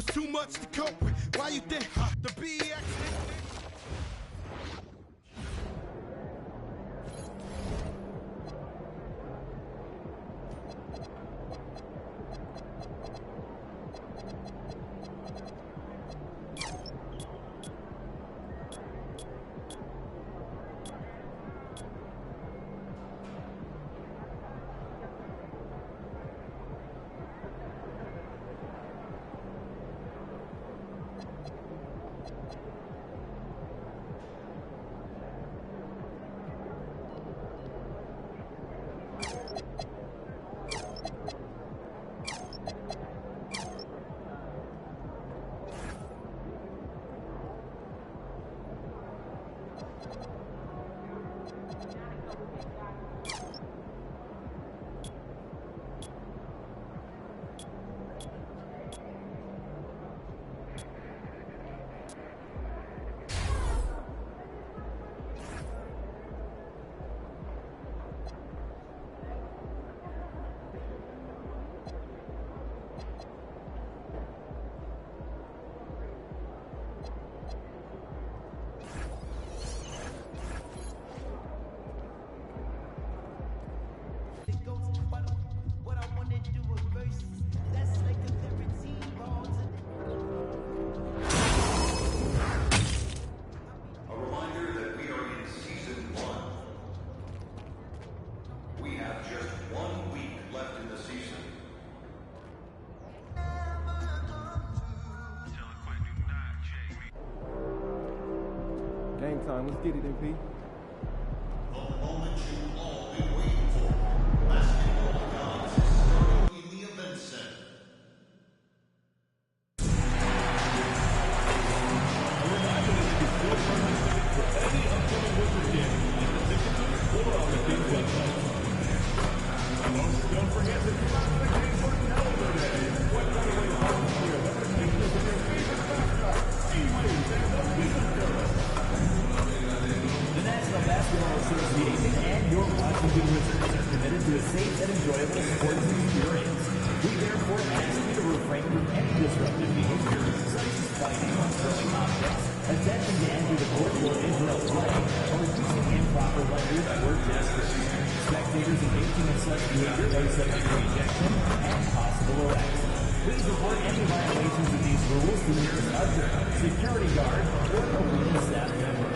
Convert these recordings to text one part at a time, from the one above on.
was too much to cope with. Why you think the BX? Game time. Let's get it, MP. The moment you've all been waiting for. Basketball gods in the event center. A reminder that you can still participate for any upcoming Wizard game at the ticket booth or on the team's website. Don't forget that you're not going to get for Calendar Day. What better way to volunteer than to take this of your favorite mascot? Seaweed and the Wizard Girls. The National Basketball Association and your Washington Wizards are committed to a safe and enjoyable sports experience. We therefore ask you to refrain from any disruptive behavior, such as fighting or throwing objects, attempting to enter the court or interrupt play, or using improper language or gestures. Spectators engaging in such behavior are subject to ejection and possible arrest. Please report any violations of these rules to the nearest usher, security guard, or arena staff member.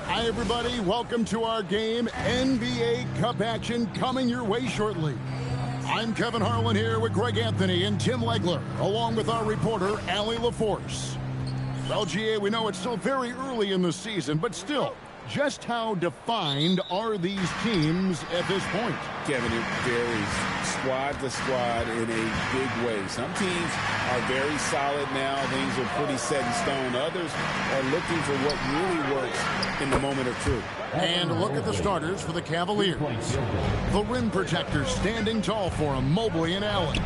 Hi, everybody. Welcome to our game. NBA Cup action coming your way shortly. I'm Kevin Harlan here with Greg Anthony and Tim Legler, along with our reporter, Allie LaForce. Well, GA, we know it's still very early in the season, but still, just how defined are these teams at this point? Kevin, it varies squad to squad in a big way. Some teams are very solid now. Things are pretty set in stone. Others are looking for what really works in the moment of truth. And look at the starters for the Cavaliers. The rim protectors standing tall for them, Mobley and Allen.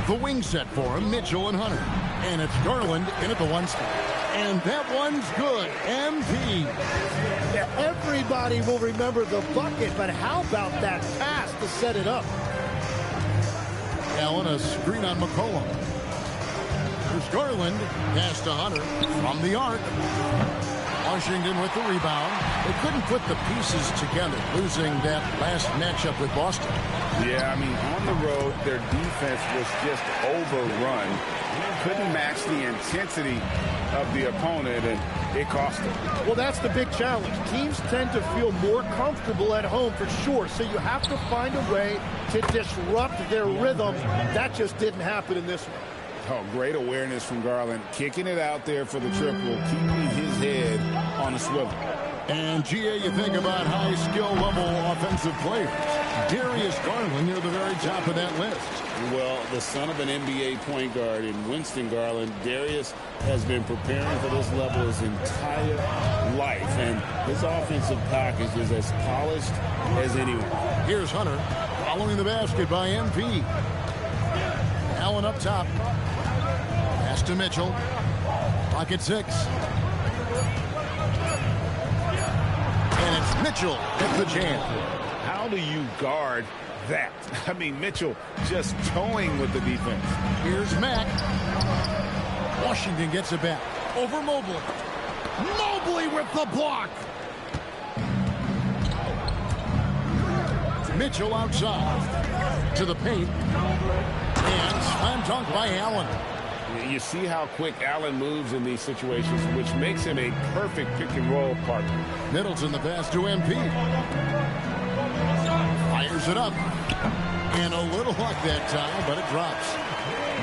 The wing set for them, Mitchell and Hunter. And it's Garland in at the one spot. And that one's good. MP. Yeah, everybody will remember the bucket, but how about that pass to set it up? Allen, a screen on McCollum. There's Garland. Pass to Hunter from the arc. Washington with the rebound. They couldn't put the pieces together, losing that last matchup with Boston. Yeah, I mean, on the road, their defense was just overrun. Couldn't match the intensity of the opponent, and it cost them. Well, that's the big challenge. Teams tend to feel more comfortable at home for sure, so you have to find a way to disrupt their rhythm. That just didn't happen in this one. Oh, great awareness from Garland, kicking it out there for the triple, keeping his head on a swivel. And, GA, you think about high skill level offensive players. Darius Garland near the very top of that list. Well, the son of an NBA point guard in Winston Garland, Darius has been preparing for this level his entire life, and his offensive package is as polished as anyone. Here's Hunter following the basket by MP. Allen up top. Pass to Mitchell. Pocket 6. And it's Mitchell at the jam. How do you guard that. I mean, Mitchell just toying with the defense. Here's Mack. Washington gets it back. Over Mobley. Mobley with the block. Mitchell outside. To the paint. And slam dunk by Allen. You see how quick Allen moves in these situations, which makes him a perfect pick-and-roll partner. Middleton the pass to MP. Fires it up. And a little luck that time, but it drops.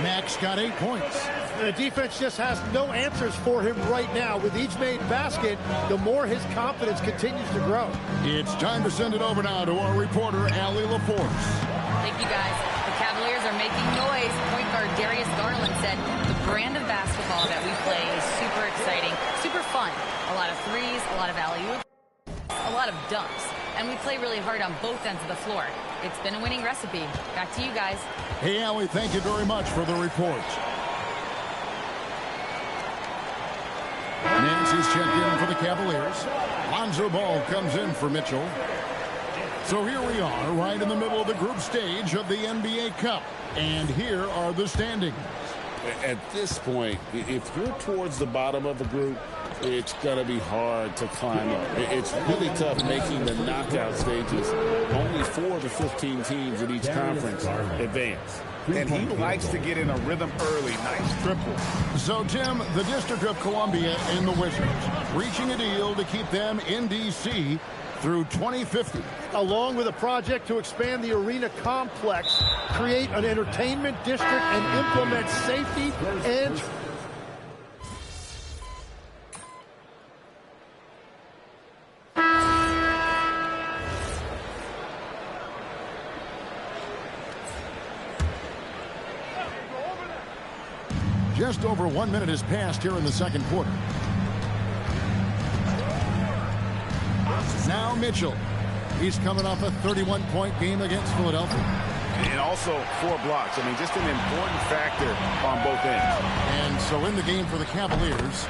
Max got 8 points. The defense just has no answers for him right now. With each made basket, the more his confidence continues to grow. It's time to send it over now to our reporter, Allie LaForce. Thank you, guys. The Cavaliers are making noise. Point guard Darius Garland said the brand of basketball that we play is super exciting, super fun. A lot of threes, a lot of alley-oops, a lot of dunks. And we play really hard on both ends of the floor. It's been a winning recipe. Back to you guys. Hey, Allie, thank you very much for the report. Nancy's checked in for the Cavaliers. Lonzo Ball comes in for Mitchell. So here we are, right in the middle of the group stage of the NBA Cup. And here are the standings. At this point, if you're towards the bottom of the group, it's going to be hard to climb up. It's really tough making the knockout stages. Only 4 to 15 teams in each conference advance. And he likes to get in a rhythm early. Nice triple. So, Tim, the District of Columbia and the Wizards reaching a deal to keep them in D.C. through 2050. Along with a project to expand the arena complex, create an entertainment district, and implement safety and... Just over 1 minute has passed here in the second quarter. Now Mitchell. He's coming off a 31-point game against Philadelphia. And also 4 blocks. I mean, just an important factor on both ends. And so in the game for the Cavaliers,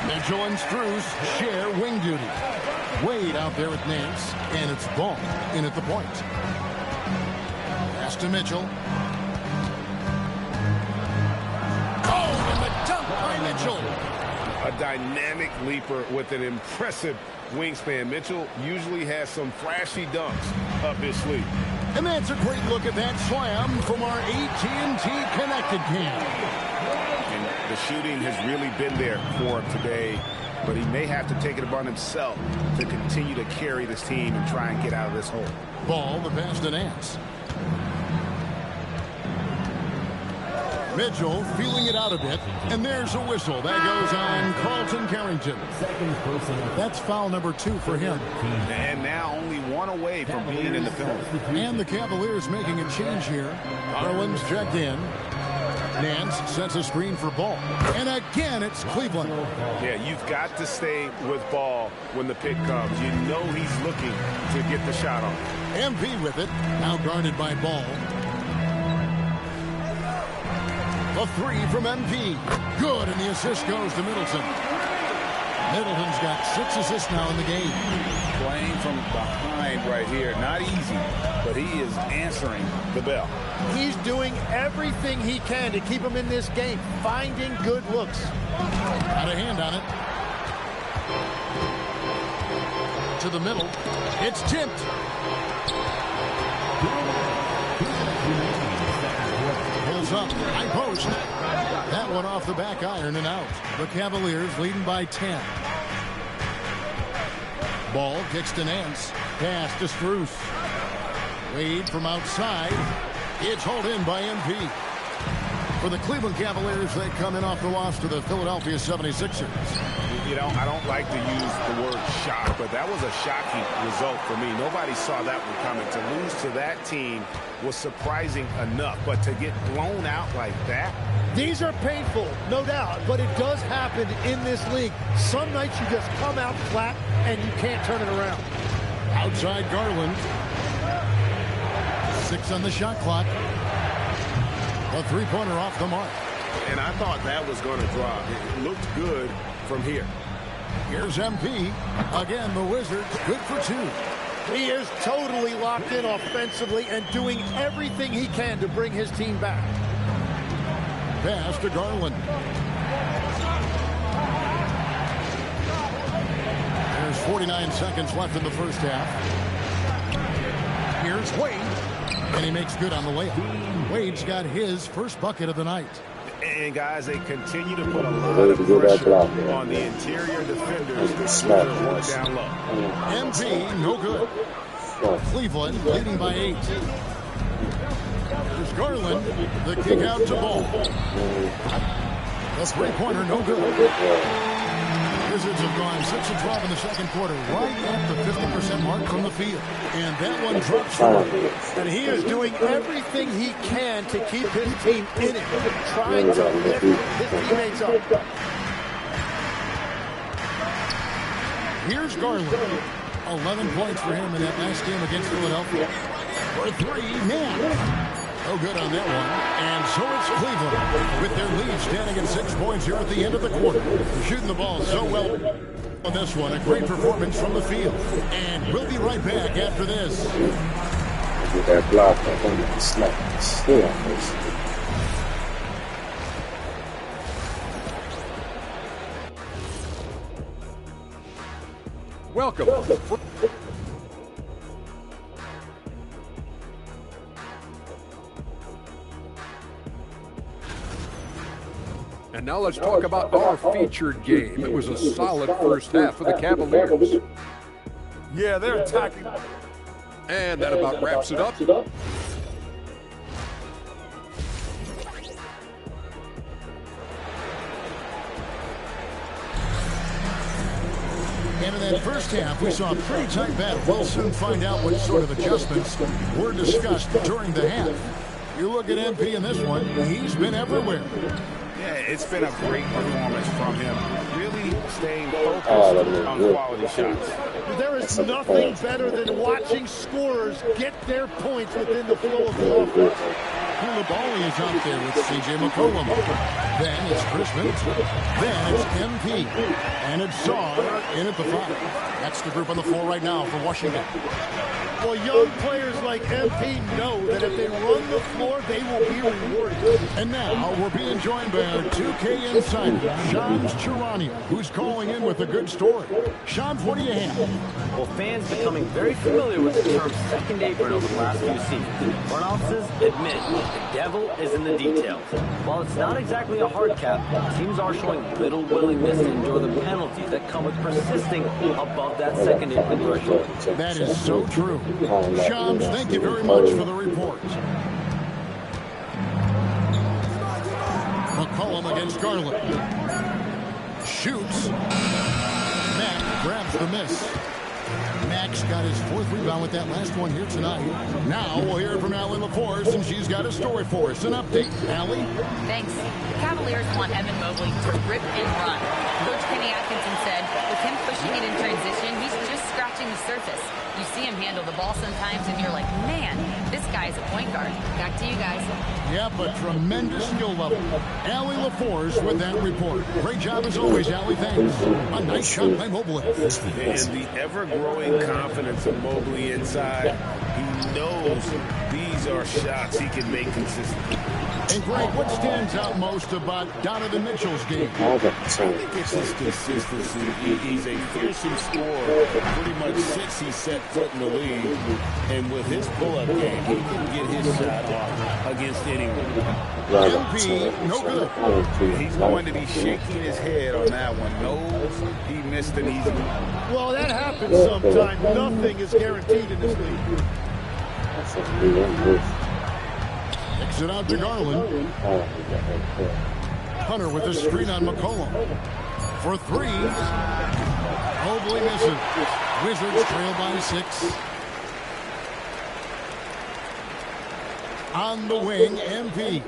Mitchell and Strus share wing duty. Wade out there with Nance, and it's Ball in at the point. Pass to Mitchell. Oh, and the dunk by Mitchell. A dynamic leaper with an impressive wingspan. Mitchell usually has some flashy dunks up his sleeve. And that's a great look at that slam from our AT&T Connected cam. And the shooting has really been there for him today, but he may have to take it upon himself to continue to carry this team and try and get out of this hole. Ball, the pass to Nance. Mitchell feeling it out a bit, and there's a whistle. That goes on Carlton Carrington. That's foul number 2 for him. And now only 1 away from being in the penalty. And the Cavaliers making a change here. Garland's checked in. Nance sets a screen for Ball. And again, it's Cleveland. Yeah, you've got to stay with Ball when the pick comes. You know he's looking to get the shot off. MP with it, now guarded by Ball. A 3 from MP. Good, and the assist goes to Middleton. Middleton's got 6 assists now in the game. Playing from behind right here. Not easy, but he is answering the bell. He's doing everything he can to keep him in this game, finding good looks. Got a hand on it. To the middle. It's tipped. Pulls up. High post. That one off the back iron and out. The Cavaliers leading by 10. Ball kicks to Nance. Pass to Strus. Wade from outside. It's hauled in by MP. For the Cleveland Cavaliers, they come in off the loss to the Philadelphia 76ers. You know, I don't like to use the word shock, but that was a shocking result for me. Nobody saw that one coming. To lose to that team was surprising enough, but to get blown out like that? These are painful, no doubt, but it does happen in this league. Some nights you just come out flat and you can't turn it around. Outside Garland. 6 on the shot clock. A 3-pointer off the mark. And I thought that was going to drop. It looked good from here. Here's MP. Again, the Wizards good for 2. He is totally locked in offensively and doing everything he can to bring his team back. Pass to Garland. There's 49 seconds left in the first half. Here's Wade, and he makes good on the layup. Wade's got his first bucket of the night. And guys, they continue to put a lot of pressure on the interior defenders to work down low. MP, no good. Cleveland leading by 8. There's Garland, the kick out to Ball. The three-pointer, no good. Wizards have gone 6 of 12 in the second quarter, right at the 50% mark from the field. And that one drops short. And he is doing everything he can to keep his team in it, trying to lift his teammates up. Here's Garland. 11 points for him in that last game against Philadelphia. For 3, man. No good on that one. And so it's Cleveland with their lead standing at 6 points here at the end of the quarter. Shooting the ball so well on this one. A great performance from the field. And we'll be right back after this. Welcome. And now let's talk about our featured game. It was a solid first half for the Cavaliers. Yeah, they're attacking. And that about wraps it up. And in that first half, we saw a pretty tight battle. We'll soon find out what sort of adjustments were discussed during the half. You look at MP in this one, he's been everywhere. Yeah, it's been a great performance from him. Really staying focused on quality shots. There is nothing better than watching scorers get their points within the flow of the offense. Koulibaly is out there with C.J. McCollum. Then it's Chris Middleton. Then it's MP. And it's Czar in at the 5. That's the group on the floor right now for Washington. Well, young players like MP know that if they run the floor, they will be rewarded. And now we're being joined by our 2K insider, Shams Charania, who's calling in with a good story. Shams, what do you have? Well, fans becoming very familiar with the term second apron over the last few seasons. Front offices admit the devil is in the details. While it's not exactly a hard cap, teams are showing little willingness to endure the penalties that come with persisting above that second apron threshold. That is so true. Shams, thank you very much for the report. McCollum against Garland. Shoots. Mack grabs the miss. Max got his 4th rebound with that last one here tonight. Now we'll hear from Allie LaForce, and she's got a story for us. An update. Allie? Thanks. The Cavaliers want Evan Mobley to rip and run. Coach Kenny Atkinson said with him pushing it in transition, he's just scratching the surface. You see him handle the ball sometimes, and you're like, man, this guy's a point guard. Back to you guys. Yep, a tremendous skill level. Allie LaForce with that report. Great job as always, Allie. Thanks. A nice shot by Mobley. And the ever-growing confidence of Mobley inside. He knows these are shots he can make consistently. And Greg, what stands out most about Donovan Mitchell's game? I think it's his consistency. He's a fearsome scorer pretty much since he set foot in the league. And with his pull-up game, he can get his shot off against anyone. MP, no good. He's going to be shaking his head on that one. No, he missed an easy one. Well, that happens sometimes. Nothing is guaranteed in this league. Kicks it out to Garland. Hunter with the screen on McCollum. For 3. Mobley misses. Wizards trail by 6. On the wing, MP.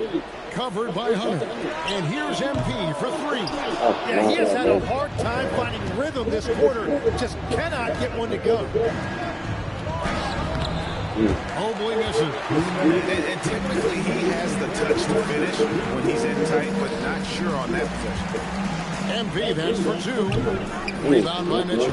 Covered by Hunter. And here's MP for 3. Yeah, he has had a hard time finding rhythm this quarter. Just cannot get one to go. Mobley misses. And typically he has the touch to finish when he's in tight, but not sure on that possession. MP, that's for 2. Rebound by Mitchell.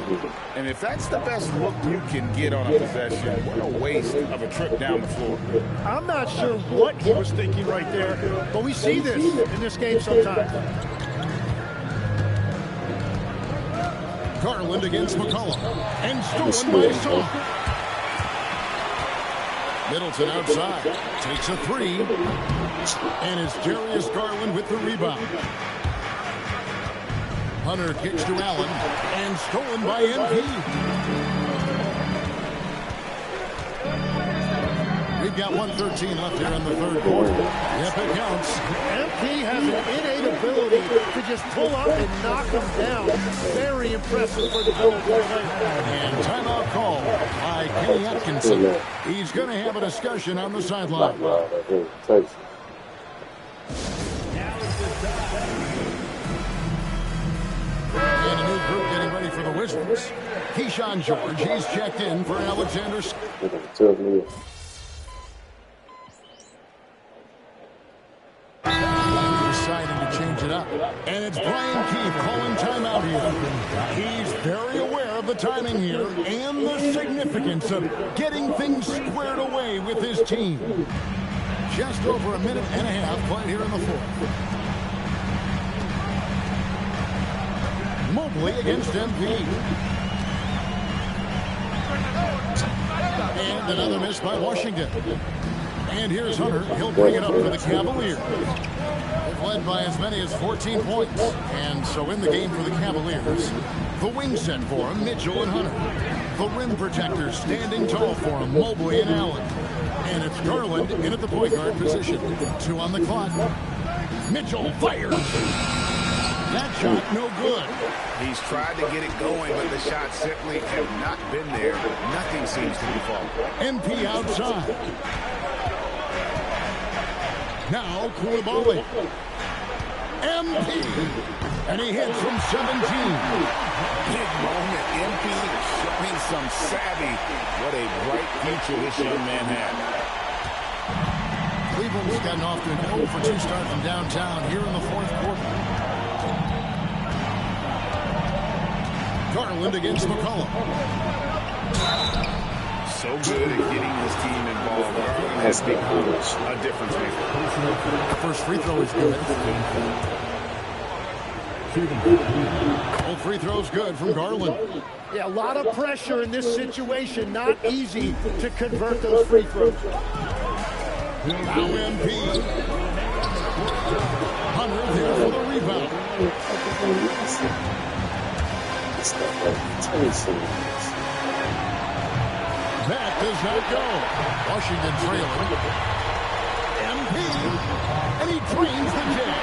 And if that's the best look you can get on a possession, what a waste of a trip down the floor. I'm not sure what he was thinking right there, but we see this in this game sometimes. Garland against McCollum. And stolen by Song. Middleton outside. Takes a 3. And it's Darius Garland with the rebound. Hunter kicks to Allen. And stolen by MP. We've got 1:13 left here in the third quarter. Yep, it counts. MP has an innate ability to just pull up and knock them down. Very impressive for the Bills. And timeout call by Kenny Atkinson. He's going to have a discussion on the sideline. And a new group getting ready for the Wizards. Keyshawn George, he's checked in for Alexander. Deciding to change it up. And it's Brian Keefe calling timeout here. He's very aware of the timing here and the significance of getting things squared away with his team. Just over a minute and a half played here in the fourth. Mobley against MP. And another miss by Washington. And here's Hunter. He'll bring it up for the Cavaliers. They've led by as many as 14 points. And so in the game for the Cavaliers, the wing set for him, Mitchell and Hunter. The rim protectors standing tall for him, Mobley and Allen. And it's Garland in at the point guard position. 2 on the clock. Mitchell fires. That shot no good. He's tried to get it going, but the shots simply have not been there. Nothing seems to be falling. MP outside. Now Koulibaly. MP. And he hits from 17. Big moment. MP showing some savvy. What a bright future this young man had. Cleveland's gotten off to an 0-for-2 start from downtown here in the fourth quarter. Garland against McCollum. So good at getting his team involved. Garland has become a difference maker. First free throw is good. Both free throws good from Garland. Yeah, a lot of pressure in this situation. Not easy to convert those free throws. Now MP. Hunter there for the rebound. That does not go. Washington trailing. MP. And he drains the jam.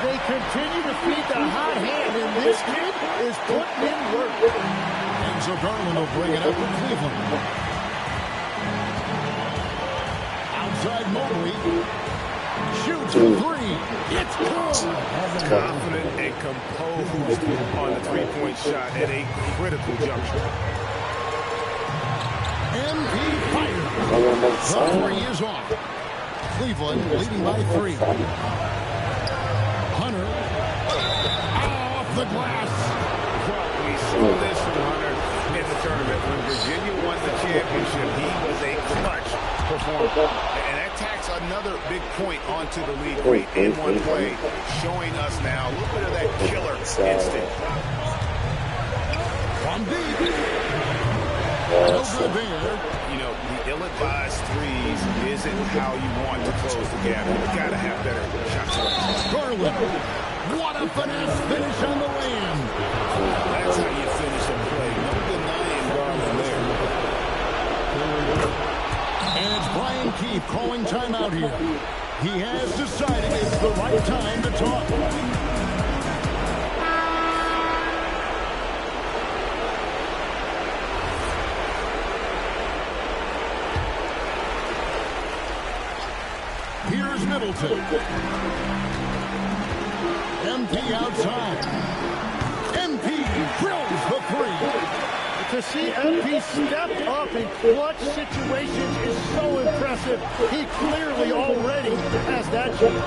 They continue to feed the hot hand, and this kid is putting in work. And so Garland will bring it up for Cleveland. Outside Mobley. Shoots for 3. It's good. Confident and composed on the three-point shot at a critical juncture. MP fires. The 3 is off. Cleveland leading by 3. Hunter off the glass. Well, we saw this from Hunter in the tournament. When Virginia won the championship, he was a clutch performer. And that tacks another big point onto the lead rate in one play, showing us now a little bit of that killer instinct. From deep. No good there. You know, the ill-advised threes isn't how you want to close the gap. You've got to have better shot selection. Garland. What a finesse finish on the land. That's how you finish a play. No denying Garland there. And it's Brian Keefe calling timeout here. He has decided it's the right time to talk. Here's Middleton. MP outside. MP drills the 3. To see MP step up in clutch situations is so impressive. He clearly already has that chance.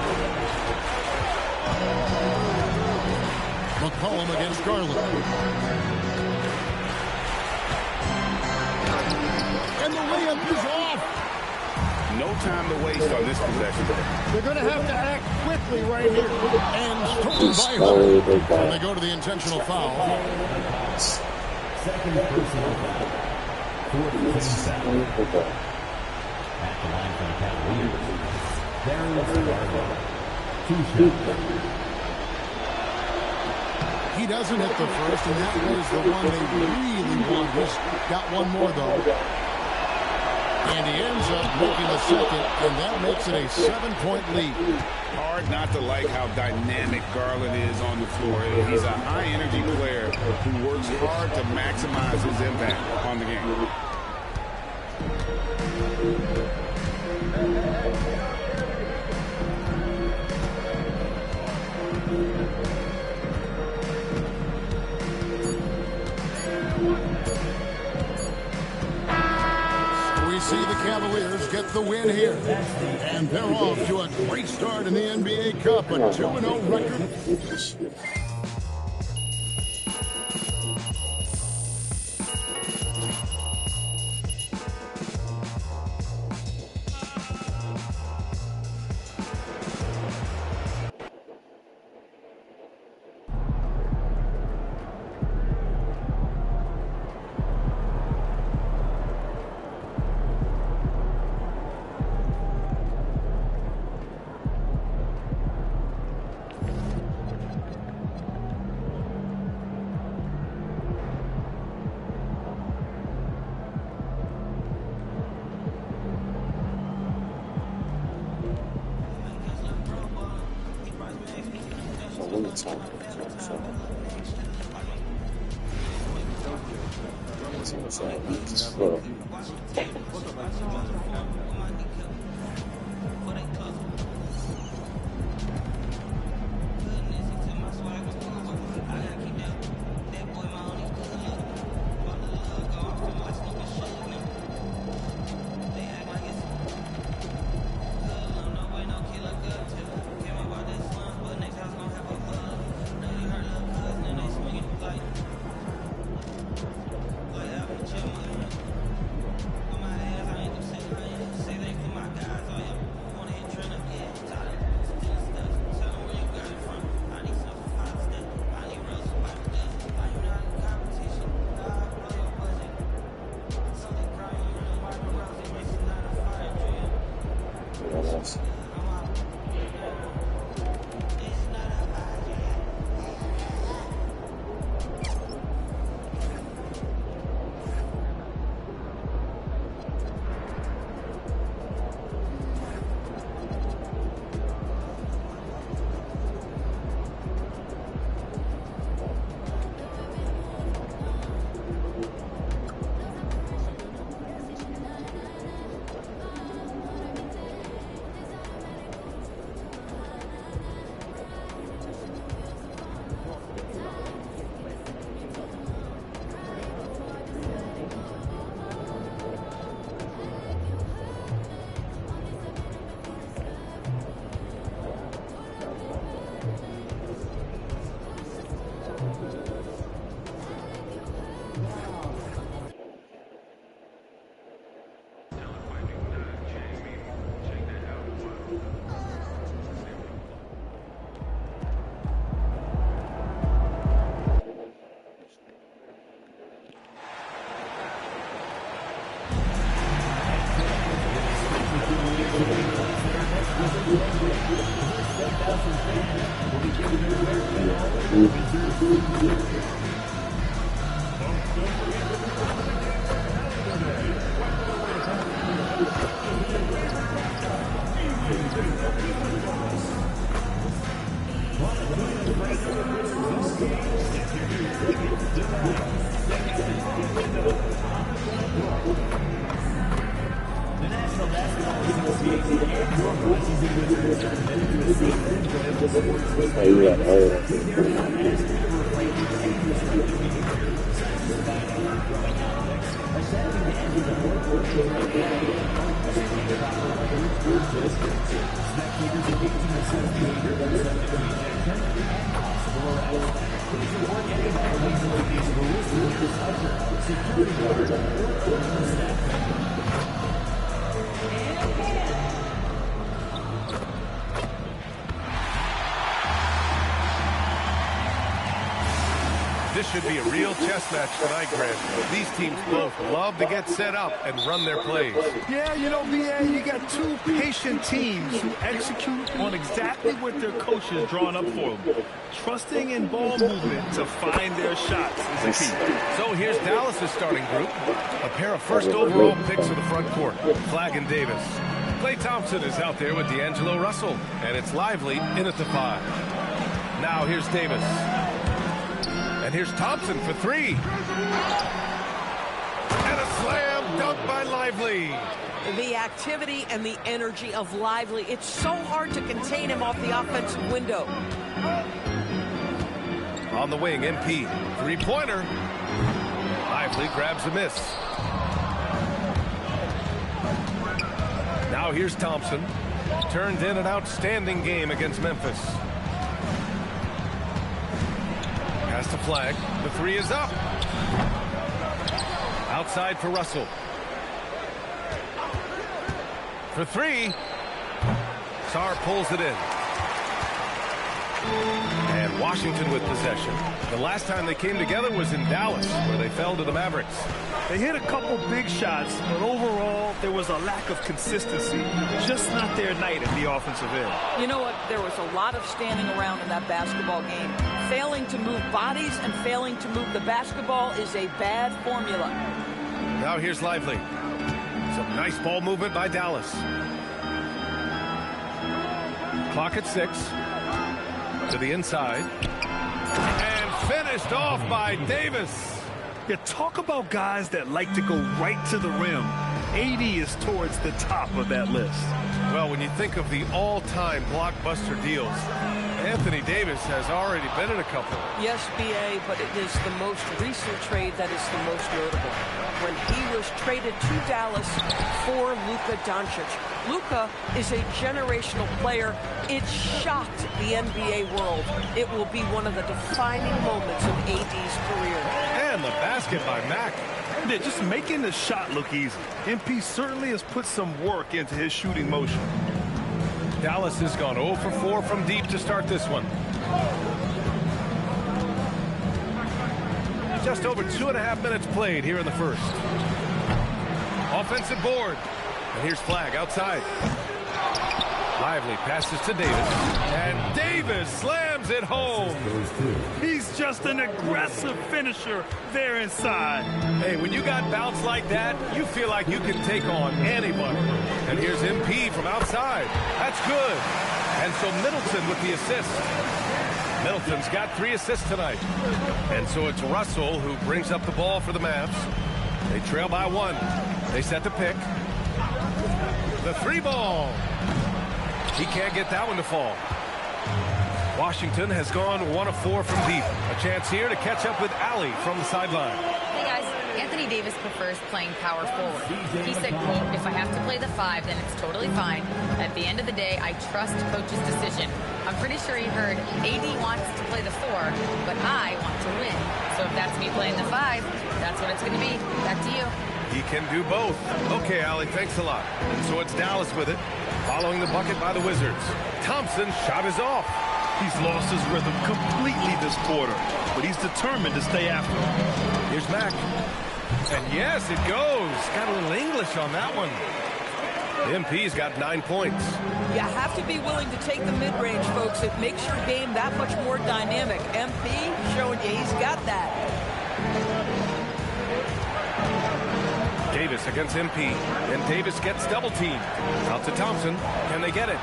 home against Garland. And the layup is off. No time to waste on this possession. They're going to have to act quickly right here. And stolen by Hunt. And they go to the intentional foul. Second personal foul. Fourth team foul. At the line for the Cavaliers. Darius Garland. 2 shots. He doesn't hit the first, and that was the one they really wanted. He's got one more, though. And he ends up making the second, and that makes it a 7-point lead. Hard not to like how dynamic Garland is on the floor. He's a high-energy player who works hard to maximize his impact on the game. See the Cavaliers get the win here. And they're off to a great start in the NBA Cup, a 2-0 record. Spectators engaging in self-behavior that is subject to ejection and possible arrest. Please report any violations of these rules to Lucas Hutcher, security guard, or coaching staff member. This should be a real chess match tonight, Grant. These teams both love to get set up and run their plays. Yeah, you know, BA, you got two patient teams who execute on exactly what their coach has drawn up for them. Trusting in ball movement to find their shots is the key. So here's Dallas' starting group. A pair of first overall picks for the front court, Flagg and Davis. Klay Thompson is out there with D'Angelo Russell, and it's Lively in at the 5. Now here's Davis. And here's Thompson for 3. And a slam dunk by Lively. The activity and the energy of Lively, it's so hard to contain him off the offensive window. On the wing, MP, 3-pointer. Lively grabs a miss. Now here's Thompson. Turned in an outstanding game against Memphis. Pass to Flagg. The 3 is up. Outside for Russell. For 3. Sarr pulls it in. And Washington with possession. The last time they came together was in Dallas, where they fell to the Mavericks. They hit a couple big shots, but overall, there was a lack of consistency. Just not their night at the offensive end. You know what? There was a lot of standing around in that basketball game. Failing to move bodies and failing to move the basketball is a bad formula. Now here's Lively. Some nice ball movement by Dallas. Clock at 6. To the inside. And finished off by Davis. Yeah, talk about guys that like to go right to the rim. AD is towards the top of that list. Well, when you think of the all-time blockbuster deals, Anthony Davis has already been in a couple. Yes, BA, but it is the most recent trade that is the most notable. When he was traded to Dallas for Luka Doncic. Luka is a generational player. It shocked the NBA world. It will be one of the defining moments of AD's career. And the basket by Mack. Yeah, just making the shot look easy. MP certainly has put some work into his shooting motion. Dallas has gone 0 for 4 from deep to start this one. Just over 2.5 minutes played here in the first. Offensive board. And here's Flagg outside. Lively passes to Davis. And Davis slams it home. He's just an aggressive finisher there inside. Hey, when you got bounce like that, you feel like you can take on anybody. And here's MP from outside. That's good. And so Middleton with the assist. Middleton's got 3 assists tonight. And so it's Russell who brings up the ball for the Mavs. They trail by 1. They set the pick. The 3 ball. He can't get that one to fall. Washington has gone 1 of 4 from deep. A chance here to catch up with Allie from the sideline. Hey guys, Anthony Davis prefers playing power forward. He said, quote, if I have to play the 5, then it's totally fine. At the end of the day, I trust coach's decision. I'm pretty sure he heard AD wants to play the 4, but I want to win. So if that's me playing the 5, that's what it's going to be. Back to you. He can do both. Okay, Allie, thanks a lot. And so it's Dallas with it, following the bucket by the Wizards. Thompson's shot is off. He's lost his rhythm completely this quarter, but he's determined to stay after him. Here's Mack. And yes, it goes. Got a little English on that one. MP's got 9 points. You have to be willing to take the mid-range, folks. It makes your game that much more dynamic. MP showing you he's got that. Davis against MP, and Davis gets double teamed. Out to Thompson. Can they get it?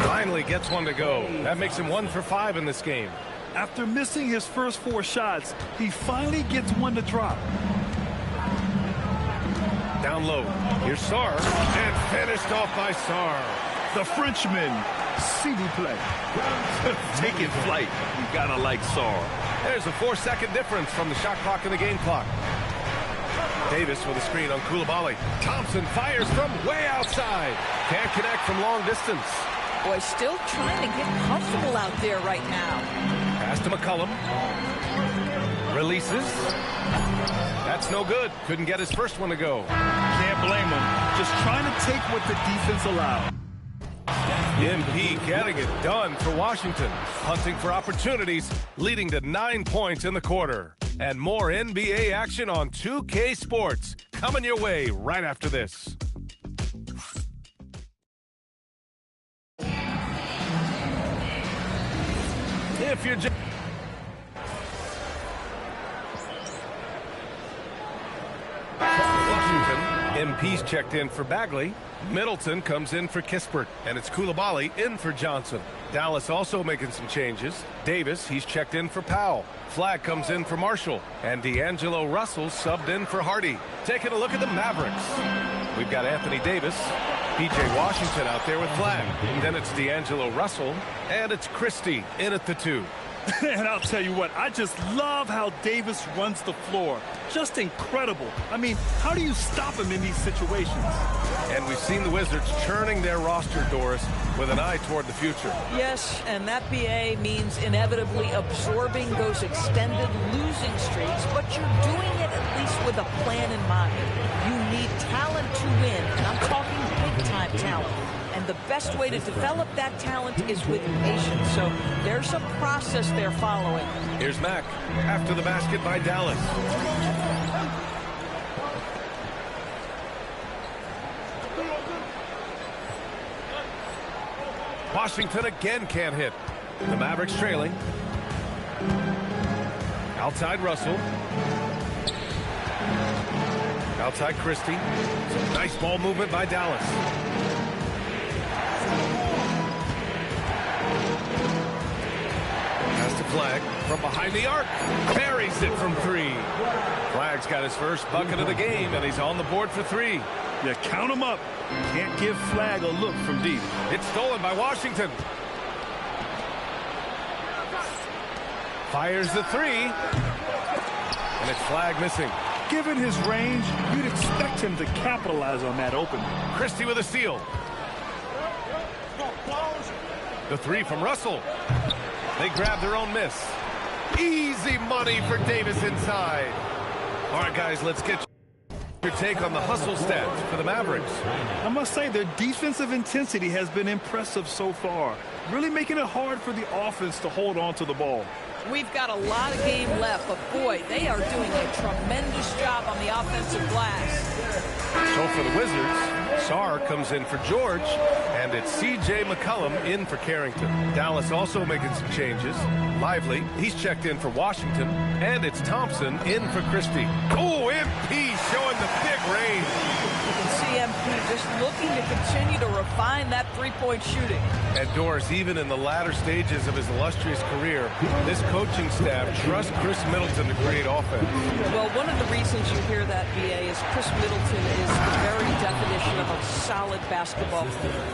Finally gets one to go. That makes him 1 for 5 in this game. After missing his first 4 shots, he finally gets one to drop. Down low. Here's Sarr, and finished off by Sarr. The Frenchman, s'il vous plaît. Taking flight. You gotta like Sarr. There's a 4-second difference from the shot clock and the game clock. Davis with a screen on Koulibaly. Thompson fires from way outside. Can't connect from long distance. Boy, still trying to get comfortable out there right now. Pass to McCollum. Releases. That's no good. Couldn't get his first one to go. Can't blame him. Just trying to take what the defense allowed. MP getting it done for Washington. Hunting for opportunities, leading to 9 points in the quarter. And more NBA action on 2K Sports. Coming your way right after this. If you're Washington, MP's checked in for Bagley. Middleton comes in for Kispert, and it's Coulibaly in for Johnson. Dallas also making some changes. Davis, he's checked in for Powell. Flagg comes in for Marshall, and D'Angelo Russell subbed in for Hardy. Taking a look at the Mavericks. We've got Anthony Davis, P.J. Washington out there with Flagg. Then it's D'Angelo Russell, and it's Christie in at the 2. And I'll tell you what, I just love how Davis runs the floor. Just incredible. I mean, how do you stop him in these situations? And we've seen the Wizards churning their roster, Doris, with an eye toward the future. Yes, and that BA means inevitably absorbing those extended losing streaks, but you're doing it at least with a plan in mind. You need talent to win, and I'm talking big-time talent. And the best way to develop that talent is with patience. So there's a process they're following. Here's Mack after the basket by Dallas. Washington again can't hit. The Mavericks trailing. Outside Russell. Outside Christie. Some nice ball movement by Dallas. Pass to Flagg from behind the arc. Buries it from 3. Flagg's got his first bucket of the game, and he's on the board for 3. Yeah, count him up. Can't give Flagg a look from deep. It's stolen by Washington. Fires the 3. And it's Flagg missing. Given his range, you'd expect him to capitalize on that opening. Christie with a steal. The 3 from Russell. They grab their own miss. Easy money for Davis inside. All right, guys, let's get your take on the hustle stats for the Mavericks. I must say their defensive intensity has been impressive so far, really making it hard for the offense to hold on to the ball. We've got a lot of game left, but boy, they are doing a tremendous job on the offensive glass. So for the Wizards, Sarr comes in for George, and it's C.J. McCollum in for Carrington. Dallas also making some changes. Lively, he's checked in for Washington, and it's Thompson in for Christie. Oh, MP showing the big range. You can see MP just looking to continue to refine that three-point shooting. And Doris, even in the latter stages of his illustrious career, this coaching staff trusts Chris Middleton to create offense. Well, one of the reasons you hear that, BA, is Chris Middleton is the very definition of a solid basketball player.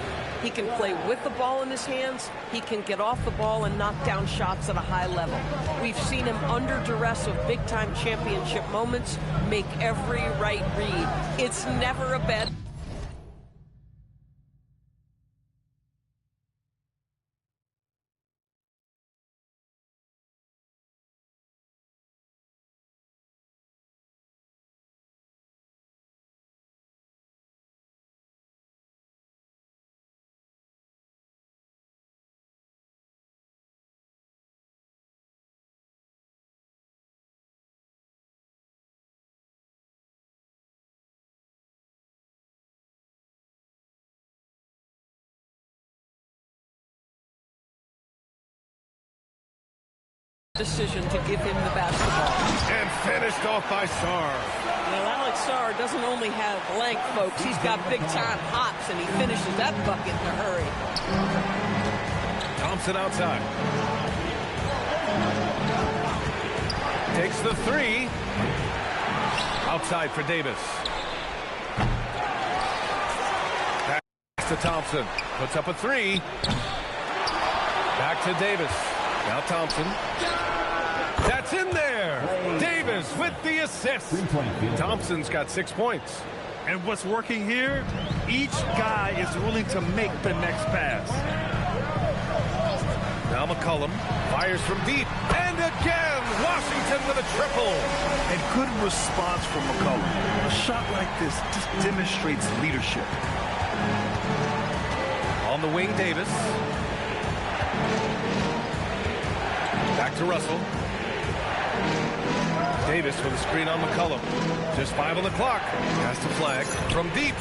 He can play with the ball in his hands. He can get off the ball and knock down shots at a high level. We've seen him under duress of big-time championship moments make every right read. It's never a bad... decision to give him the basketball. And finished off by Sarr. Well, Alex Sarr doesn't only have length, folks. He's got big-time hops, and he finishes that bucket in a hurry. Thompson outside. Takes the 3. Outside for Davis. Pass to Thompson. Puts up a 3. Back to Davis. Now Thompson. That's in there. Davis with the assist. Thompson's got 6 points. And what's working here, each guy is willing to make the next pass. Now McCollum fires from deep and again. Washington with a triple. And good response from McCollum. A shot like this just demonstrates leadership. On the wing, Davis. Back to Russell. Davis with a screen on McCollum. Just 5 on the clock. Has to flag from deep.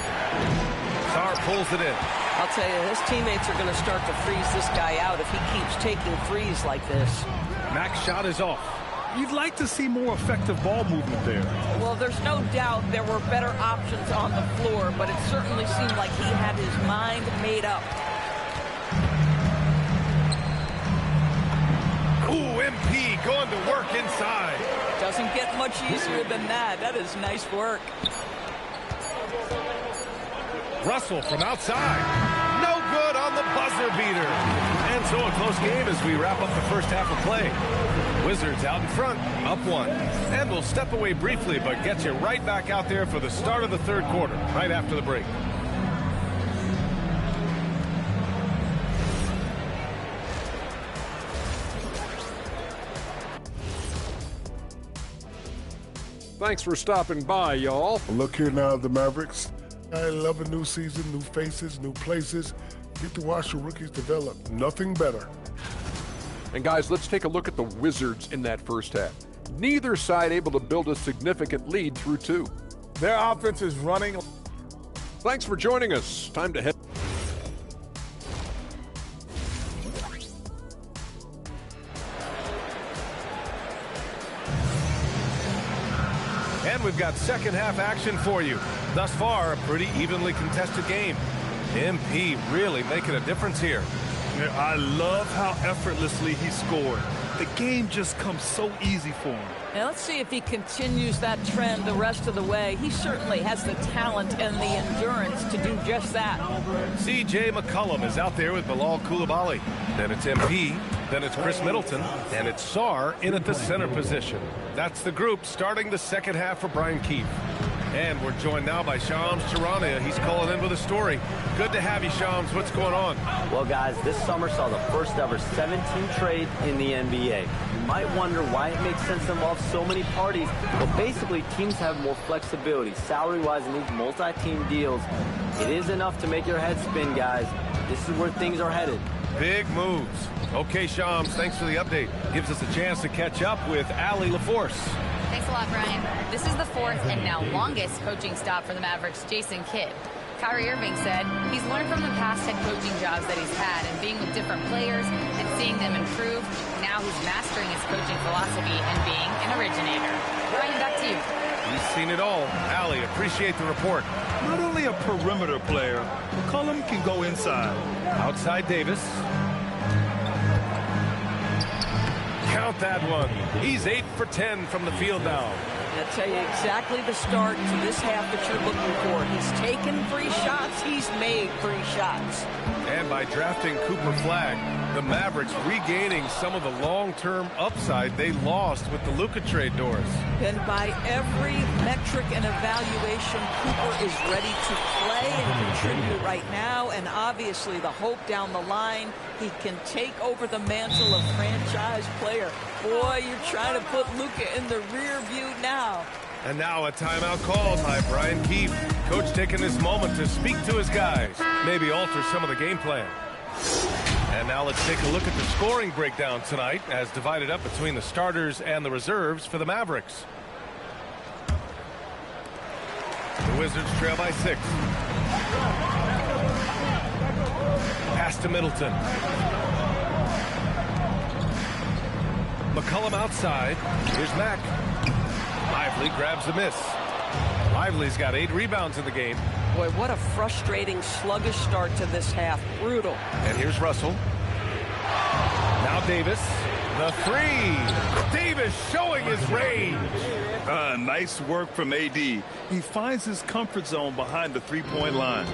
Sarr pulls it in. I'll tell you, his teammates are going to start to freeze this guy out if he keeps taking threes like this. Mack's shot is off. You'd like to see more effective ball movement there. Well, there's no doubt there were better options on the floor, but it certainly seemed like he had his mind made up. Ooh, MP going to work inside. Doesn't get much easier than that. That is nice work. Russell from outside. No good on the buzzer beater. And so a close game as we wrap up the first half of play. Wizards out in front, up 1. And we'll step away briefly, but get you right back out there for the start of the third quarter, right after the break. Thanks for stopping by, y'all. Look here now, the Mavericks. I love a new season, new faces, new places. Get to watch the rookies develop. Nothing better. And guys, let's take a look at the Wizards in that first half. Neither side able to build a significant lead through 2. Their offense is running. Thanks for joining us. Time to head. And we've got second half action for you. Thus far, a pretty evenly contested game. MP really making a difference here. I love how effortlessly he scored. The game just comes so easy for him. Now let's see if he continues that trend the rest of the way. He certainly has the talent and the endurance to do just that. C.J. McCollum is out there with Bilal Coulibaly. Then it's MP. Then it's Chris Middleton. And it's Sarr in at the center position. That's the group starting the second half for Brian Keefe. And we're joined now by Shams Charania. He's calling in with a story. Good to have you, Shams. What's going on? Well, guys, this summer saw the first ever 7-team trade in the NBA. You might wonder why it makes sense to involve so many parties. But basically, teams have more flexibility salary-wise in these multi-team deals. It is enough to make your head spin, guys. This is where things are headed. Big moves. Okay, Shams, thanks for the update. Gives us a chance to catch up with Allie LaForce. Thanks a lot, Brian. This is the 4th and now longest coaching stop for the Mavericks' Jason Kidd. Kyrie Irving said he's learned from the past head coaching jobs that he's had and being with different players and seeing them improve. Now he's mastering his coaching philosophy and being an originator. Brian, back to you. He's seen it all. Allie, appreciate the report. Not only a perimeter player, McCollum can go inside. Outside Davis. Count that one. He's 8 for 10 from the field now. I'll tell you exactly the start to this half that you're looking for. He's taken 3 shots. He's made 3 shots. And by drafting Cooper Flagg, the Mavericks regaining some of the long-term upside they lost with the Luka trade doors. And by every metric and evaluation, Cooper is ready to play and contribute right now. And obviously the hope down the line, he can take over the mantle of franchise player. Boy, you're trying to put Luka in the rear view now. And now a timeout called by Brian Keefe. Coach taking this moment to speak to his guys, maybe alter some of the game plan. And now let's take a look at the scoring breakdown tonight as divided up between the starters and the reserves for the Mavericks. The Wizards trail by 6. Pass to Middleton. McCollum outside. Here's Mack. Lively grabs the miss. Lively's got 8 rebounds in the game. Boy, what a frustrating, sluggish start to this half. Brutal. And here's Russell. Now Davis. The 3. Davis showing his range. Nice work from AD. He finds his comfort zone behind the three-point line.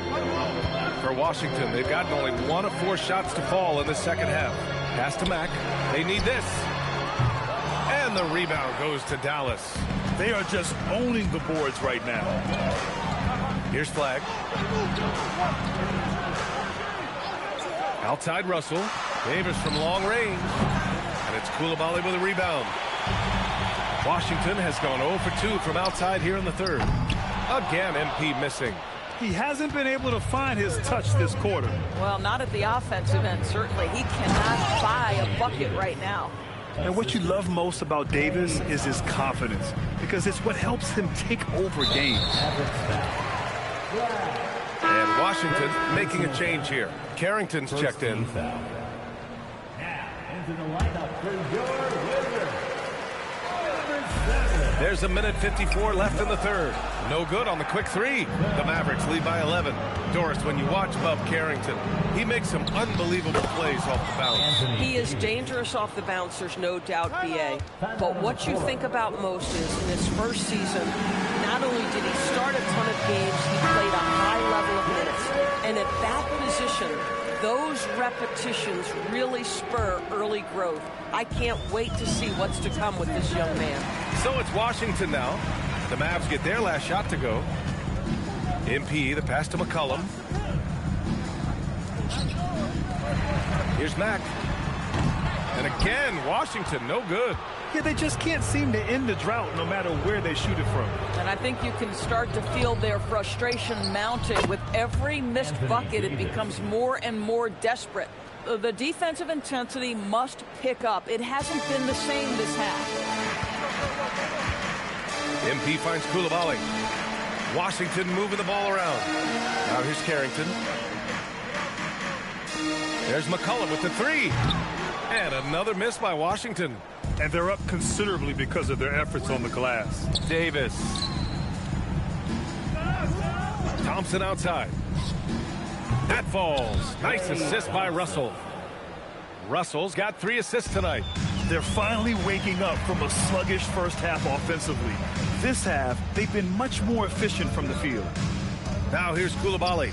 For Washington, they've gotten only 1 of 4 shots to fall in the second half. Pass to Mack. They need this. And the rebound goes to Dallas. They are just owning the boards right now. Here's Flagg. Outside Russell. Davis from long range. And it's Coulibaly with a rebound. Washington has gone 0 for 2 from outside here in the third. Again, MP missing. He hasn't been able to find his touch this quarter. Well, not at the offensive end, certainly. He cannot buy a bucket right now. And what you love most about Davis is his confidence, because it's what helps him take over games. And Washington making a change here. Carrington's checked in. Now into the lineup for your winner. There's a minute 54 left in the third. No good on the quick three. The Mavericks lead by 11. Doris, when you watch Bub Carrington, he makes some unbelievable plays off the bounce. He is dangerous off the bounce, there's no doubt, BA. But what you think about most is, in his first season, not only did he start a ton of games, he played a high level of minutes. And at that position, those repetitions really spur early growth. I can't wait to see what's to come with this young man. So it's Washington now. The Mavs get their last shot to go. MP, the pass to McCollum. Here's Mack. And again, Washington, no good. Yeah, they just can't seem to end the drought no matter where they shoot it from. And I think you can start to feel their frustration mounting. With every missed bucket, it becomes more and more desperate. The defensive intensity must pick up. It hasn't been the same this half. MP finds Coulibaly. Washington moving the ball around. Now here's Carrington. There's McCollum with the three. And another miss by Washington. And they're up considerably because of their efforts on the glass. Davis. Thompson outside. That falls. Nice assist by Russell. Russell's got 3 assists tonight. They're finally waking up from a sluggish first half offensively. This half, they've been much more efficient from the field. Now here's Coulibaly.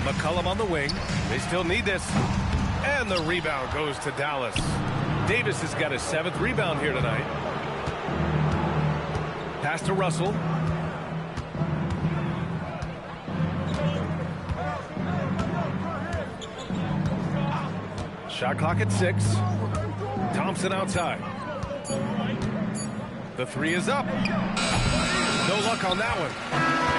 McCollum on the wing. They still need this. And the rebound goes to Dallas. Davis has got his 7th rebound here tonight. Pass to Russell. Shot clock at 6. Thompson outside. The 3 is up. No luck on that one.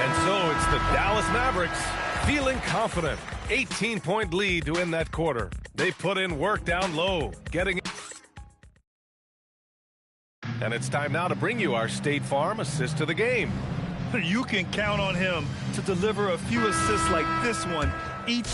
And so it's the Dallas Mavericks feeling confident. 18-point lead to end that quarter. They put in work down low, getting it. And it's time now to bring you our State Farm assist of the game. You can count on him to deliver a few assists like this one each.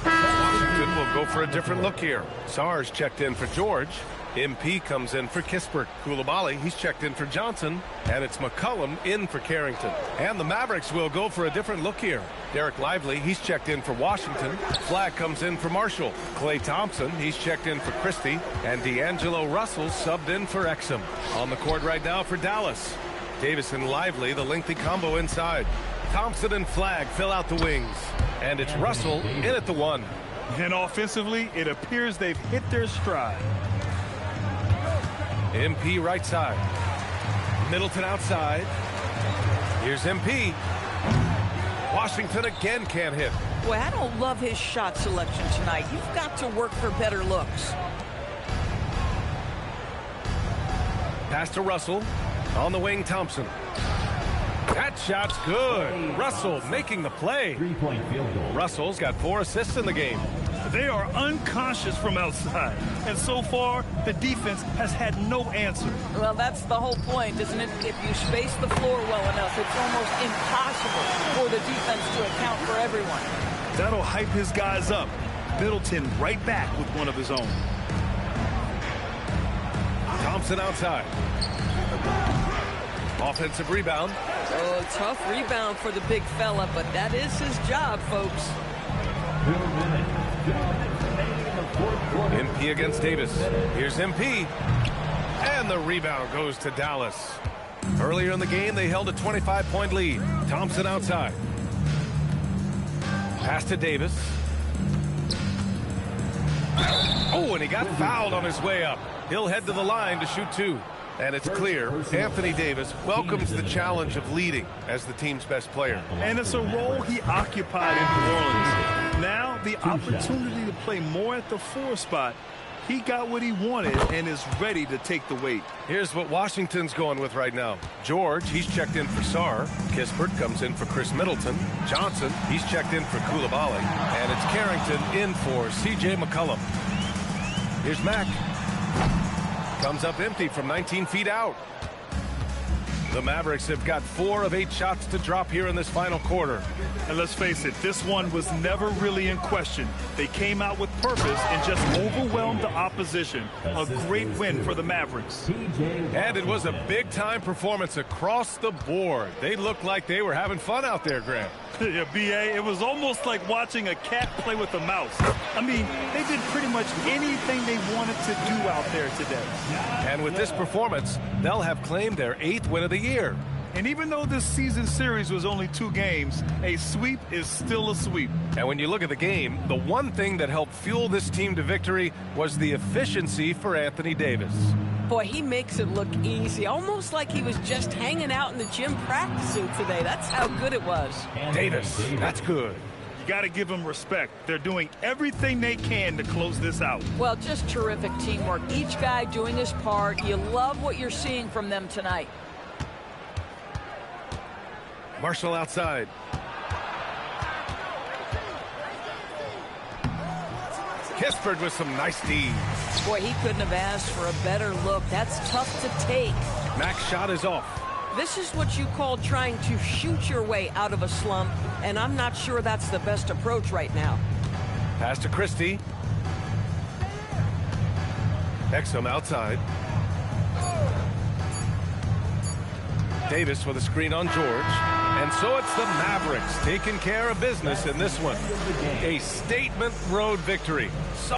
Washington will go for a different look here. Sars checked in for George. MP comes in for Kispert. Coulibaly, he's checked in for Johnson. And it's McCollum in for Carrington. And the Mavericks will go for a different look here. Derek Lively, he's checked in for Washington. Flagg comes in for Marshall. Klay Thompson, he's checked in for Christie. And D'Angelo Russell subbed in for Exum. On the court right now for Dallas. Davis and Lively, the lengthy combo inside. Thompson and Flagg fill out the wings. And it's Russell in at the 1. And offensively, it appears they've hit their stride. MP right side. Middleton outside. Here's MP. Washington again can't hit. Boy, I don't love his shot selection tonight. You've got to work for better looks. Pass to Russell. On the wing, Thompson. That shot's good. Russell making the play. 3-point field goal. Russell's got 4 assists in the game. They are unconscious from outside. And so far, the defense has had no answer. Well, that's the whole point, isn't it? If you space the floor well enough, it's almost impossible for the defense to account for everyone. That'll hype his guys up. Middleton right back with one of his own. Thompson outside. Offensive rebound. Oh, tough rebound for the big fella, but that is his job, folks. MP against Davis. Here's MP. And the rebound goes to Dallas. Earlier in the game, they held a 25-point lead. Thompson outside. Pass to Davis. Oh, and he got fouled on his way up. He'll head to the line to shoot 2. And it's clear Anthony Davis welcomes the challenge of leading as the team's best player. And it's a role he occupied in New Orleans. Now the opportunity to play more at the 4 spot. He got what he wanted and is ready to take the weight. Here's what Washington's going with right now. George, he's checked in for Sarr. Kispert comes in for Chris Middleton. Johnson, he's checked in for Koulibaly. And it's Carrington in for C.J. McCollum. Here's Mack. Comes up empty from 19 feet out. The Mavericks have got 4 of 8 shots to drop here in this final quarter. And let's face it, this one was never really in question. They came out with purpose and just overwhelmed the opposition. A great win for the Mavericks. And it was a big-time performance across the board. They looked like they were having fun out there, Grant. Yeah, B.A., it was almost like watching a cat play with a mouse. I mean, they did pretty much anything they wanted to do out there today. And with this performance, they'll have claimed their 8th win of the year. And even though this season series was only 2 games, a sweep is still a sweep. And when you look at the game, the one thing that helped fuel this team to victory was the efficiency for Anthony Davis. Boy, he makes it look easy, almost like he was just hanging out in the gym practicing today. That's how good it was. Davis, that's good. You got to give them respect. They're doing everything they can to close this out. Well, just terrific teamwork. Each guy doing his part. You love what you're seeing from them tonight. Marshall outside. Kispert with some nice D. Boy, he couldn't have asked for a better look. That's tough to take. Mack's shot is off. This is what you call trying to shoot your way out of a slump, and I'm not sure that's the best approach right now. Pass to Christie. Exum outside. Davis with a screen on George. And so it's the Mavericks taking care of business in this one. A statement road victory. So